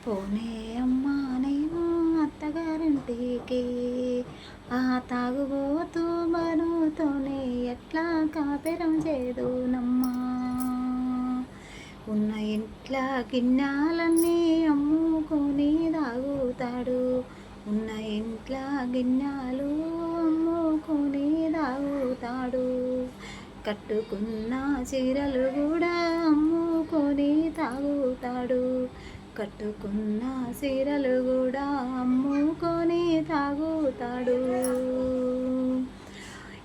పోనే అమ్మా నేను అత్తగారింటికి, ఆ తాగుబోతూ మనుతోనే ఎట్లా కాపురం చేదునమ్మా. ఉన్న ఇంట్ల గిన్నెలన్నీ అమ్ముకొని తాగుతాడు, ఉన్న ఇంట్ల గిన్నెలు అమ్ముకొని తాగుతాడు. కట్టుకున్న చీరలు కూడా అమ్ముకొని తాగుతాడు, కట్టుకున్న చీరలు కూడా అమ్ముకొని తాగుతాడు.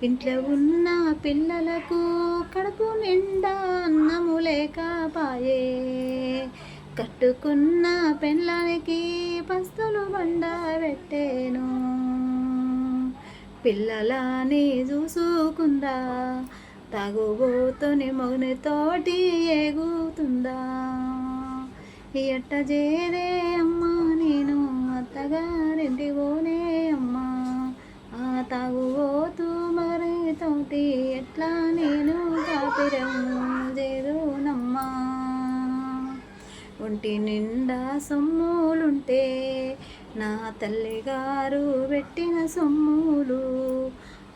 ఇంట్లో ఉన్న పిల్లలకు కడుపు నిండా అన్నము లేకపాయే, కట్టుకున్న పెళ్ళానికి పస్తులు బండ పెట్టేను. పిల్లలని చూసుకుందా, తాగుబోతుని మొగునితోటి ఏగుతుందా. ఎట్ట చేరే అమ్మా నేను అత్తగారింటి పోనే అమ్మా, ఆ తాగుబోతూ మరితోటి ఎట్లా నేను కాపురం చేదునమ్మా. ఒంటి నిండా సొమ్ములుంటే నా తల్లిగారు పెట్టిన సొమ్ములు,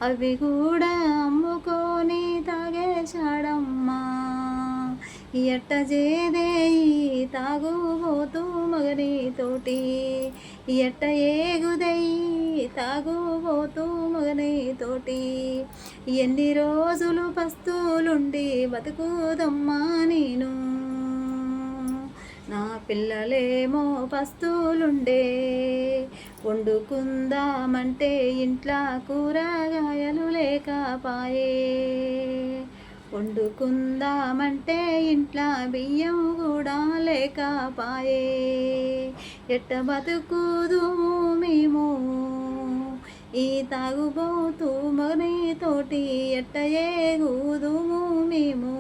అవి కూడా అమ్ముకొని తాగేశాడమ్మా. ఎట్ట చేదే తాగుబోతూ మగనితోటి, ఎట్ట ఏగుదయ్యి తాగుబోతూ మగనితోటి. ఎన్ని రోజులు పస్తులుండి బతుకుదమ్మా నేను, నా పిల్లలేమో పస్తులుండే. వండుకుందామంటే ఇంట్లో కూరగాయలు లేకపాయే, వండుకుందామంటే ఇంట్లో బియ్యం కూడా లేకపాయే. ఎట్ట బతుకుదుము మేము ఈ తాగుబోతూ మగనితోటి, ఎట్ట ఏగుదుము మేము.